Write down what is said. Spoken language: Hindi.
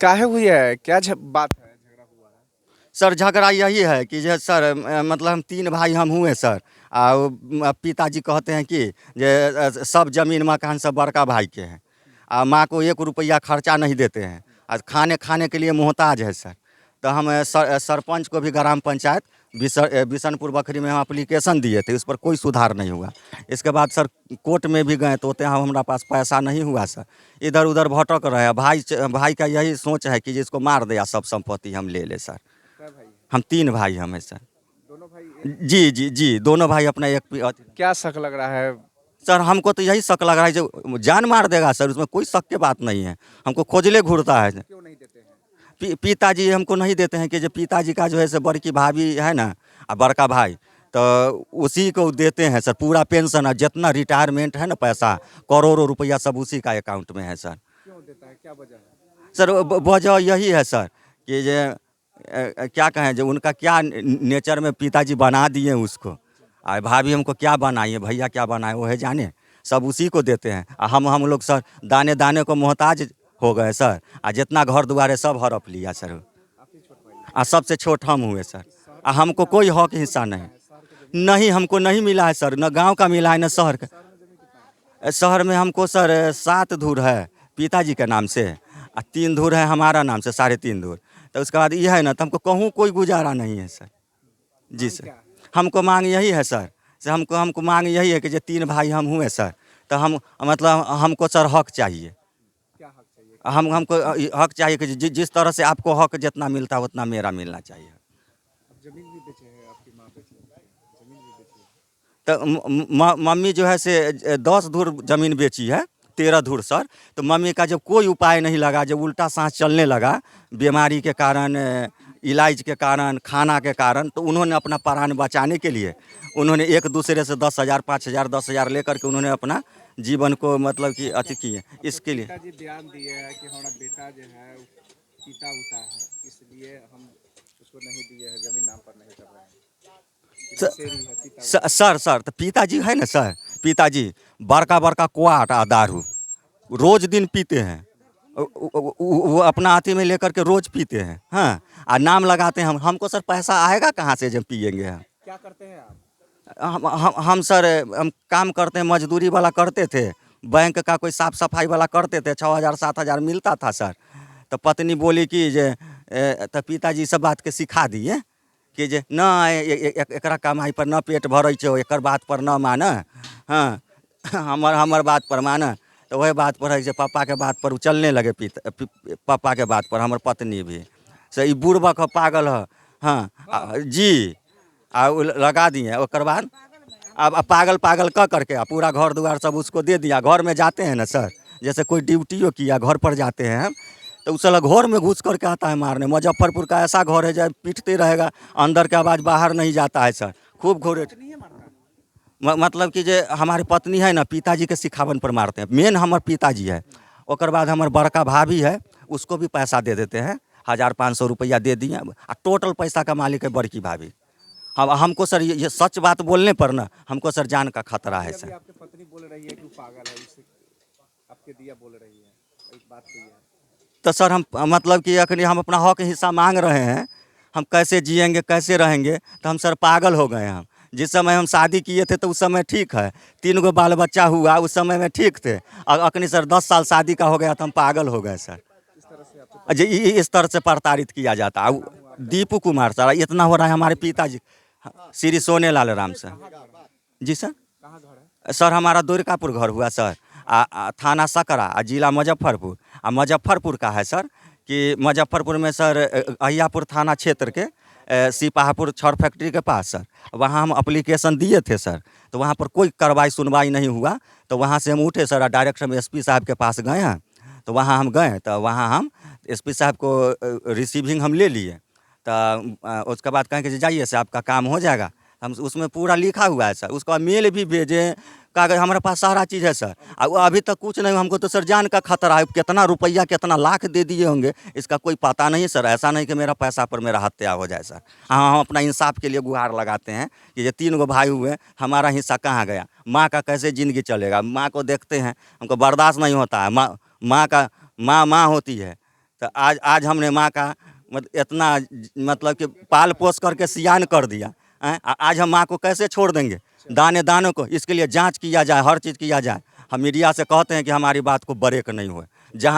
काहे हुई है? क्या बात है, झगड़ा हुआ है? सर झगड़ा यही है कि जे सर मतलब हम तीन भाई हम हुए सर। पिताजी कहते हैं कि जे सब जमीन मकान सब बड़का भाई के हैं। माँ को 1 रुपया खर्चा नहीं देते हैं। खाने खाने के लिए मोहताज है सर। तो हम सरपंच को भी ग्राम पंचायत बिशनपुर बखरी में हम एप्लीकेशन दिए थे, उस पर कोई सुधार नहीं हुआ। इसके बाद सर कोर्ट में भी गए तो यहाँ हमारा पास पैसा नहीं हुआ सर। इधर उधर भटक रहे हैं। भाई भाई का यही सोच है कि जिसको मार दे या सब संपत्ति हम ले ले सर। क्या भाई है? हम 3 भाई हम हैं सर। दोनों भाई जी जी जी, दोनों भाई अपना क्या शक लग रहा है? सर हमको तो यही शक लग रहा है जो जान मार देगा सर, उसमें कोई शक की बात नहीं है। हमको खोजले घूरता है। क्यों नहीं देते हैं? पिताजी हमको नहीं देते हैं कि जो पिताजी का जो है सो बड़की भाभी है ना, बड़का भाई, तो उसी को देते हैं सर पूरा पेंशन और जितना रिटायरमेंट है ना पैसा, करोड़ों रुपया सब उसी का अकाउंट में है सर। क्यों देता है, क्या वजह है? सर वजह यही है सर कि जे क्या कहें, जो उनका क्या नेचर में पिताजी बना दिए उसको। भाभी हमको क्या बनाई है, भैया क्या बनाए वो है जाने, सब उसी को देते हैं। हम लोग सर दाने दाने को मोहताज हो गए सर। जितना घर दुआरे सब हड़प लिया सर। आप ही छोट भाई सबसे छोट हम हुए सर। हमको कोई हक हिस्सा नहीं। नहीं हमको नहीं मिला है सर, न गांव का मिला है न शहर का। शहर में हमको सर 7 धूर है पिताजी के नाम से, 3 धूर है हमारा नाम से, 3.5 धूर। तो उसके बाद यह है ना, तो हमको कहूँ कोई गुजारा नहीं है सर। जी सर, हमको मांग यही है सर। से हमको हमको मांग यही है कि जो 3 भाई हम हुए सर, तो हम मतलब हमको सर हक चाहिए। क्या हक चाहिए? हमको हक चाहिए कि जिस तरह से आपको हक जितना मिलता है उतना मेरा मिलना चाहिए। अब जमीन भी बेचे हैं, आपकी माँ बेची है, जमीन भी बेची है। तो मम्मी जो है से 10 धूर ज़मीन बेची है, 13 धूर सर। तो मम्मी का जब कोई उपाय नहीं लगा, जब उल्टा सांस चलने लगा बीमारी के कारण, इलाज के कारण, खाना के कारण, तो उन्होंने अपना प्राण बचाने के लिए उन्होंने एक दूसरे से 10,000 5,000 10,000 लेकर के उन्होंने अपना जीवन को मतलब कि अति किए इसके लिए। पिताजी बयान दिए हैं कि हमारा बेटा जो है वो पीता उता है, इसलिए हम उसको नहीं दिए हैं, जमीन नाम पर नहीं कर रहे हैं। कि नशेड़ी है, पीता उता है। सर तो पिताजी है ना सर, पिताजी बड़का बड़का क्वाट आ दारू रोज दिन पीते हैं। वो अपना हाथी में लेकर के रोज पीते हैं। हाँ, और नाम लगाते हैं हमको सर पैसा आएगा कहाँ से जब पियेंगे हम। क्या करते हैं आप? हम सर हम काम करते हैं, मजदूरी वाला करते थे, बैंक का कोई साफ सफाई वाला करते थे, 6,000 7,000 मिलता था सर। तो पत्नी बोली कि जे तो पिताजी सब बात के सिखा दिए कि जे न एकरा कमाई पर न पेट भरै छौ, एकर बात पर न मान। हाँ, हमर बात पर मान। तो वही बात पर है कि पापा के बात पर चलने लगे, पापा के बात पर हमर पत्नी भी से ई बुढ़बक पागल है। हाँ जी, लगा दिए। ओकर बाद अब पागल पागल कह करके पूरा घर द्वार सब उसको दे दिया। घर में जाते हैं ना सर, जैसे कोई ड्यूटियों किया घर पर जाते हैं हम, तो उस साला घर में घुस करके आता है मारने। मुजफ्फरपुर का ऐसा घर है जब पीटते रहेगा, अंदर का आवाज़ बाहर नहीं जाता है सर। खूब घोरे मतलब कि जे हमारी पत्नी है ना, पिताजी के सिखावन पर मारते हैं। मेन हमारे पिताजी है। ओकर बाद हमारे बड़का भाभी है, उसको भी पैसा दे देते हैं, 1,000 500 रुपया दे दिए। टोटल पैसा का मालिक है बड़की भाभी। हमको सर ये सच बात बोलने पर ना हमको सर जान का खतरा है अभी सर। आपकी पत्नी बोल रही है कि वो पागल है, उससे आपके दिया बोल रही है, एक बात तो ये है। तो सर हम मतलब कि अखनी हम अपना हक हिस्सा मांग रहे हैं, हम कैसे जिएंगे कैसे रहेंगे। तो हम सर पागल हो गए। हम जिस समय हम शादी किए थे तो उस समय ठीक है, 3 गो बाल बच्चा हुआ उस समय में ठीक थे। और अखनी सर 10 साल शादी का हो गया तो हम पागल हो गए सर। इस तरह से आपको जी इस तरह से प्रताड़ित किया जाता है। दीपू कुमार सर, इतना हो रहा है हमारे पिताजी। श्री सोनेलाल राम सर। जी सर। कहाँ घर है? सर हमारा दुर्गापुर घर हुआ सर। थाना सकरा जिला मुजफ्फरपुर। मुजफ्फरपुर का है सर कि मुजफ्फरपुर में सर अहियापुर थाना क्षेत्र के सिपाहापुर छड़ फैक्ट्री के पास सर। वहाँ हम अप्लीकेशन दिए थे सर, तो वहाँ पर कोई कार्रवाई सुनवाई नहीं हुआ। तो वहाँ से हम उठे सर और डायरेक्ट हम एसपी साहब के पास गए हैं। तो वहाँ हम गए तो वहाँ हम एसपी साहब को रिसीविंग हम ले लिए। तो उसके बाद कहें कि जाइए से आपका काम हो जाएगा। हम उसमें पूरा लिखा हुआ है सर, उसका मेल भी भेजे, कागज हमारे पास सारा चीज़ है सर। वो अभी तक कुछ नहीं। हमको तो सर जान का खतरा है, कितना रुपया कितना लाख दे दिए होंगे इसका कोई पता नहीं सर। ऐसा नहीं कि मेरा पैसा पर मेरा हत्या हो जाए सर। हाँ, हम अपना इंसाफ के लिए गुहार लगाते हैं कि ये 3 गो भाई हुए, हमारा हिस्सा कहाँ गया। माँ का कैसे ज़िंदगी चलेगा, माँ को देखते हैं, हमको बर्दाश्त नहीं होता है। माँ का माँ होती है तो आज हमने माँ का इतना मतलब कि पाल पोस करके सियान कर दिया। आज हम माँ को कैसे छोड़ देंगे? दाने दानों को इसके लिए जांच किया जाए, हर चीज़ किया जाए। हम मीडिया से कहते हैं कि हमारी बात को ब्रेक नहीं हुए। जहाँ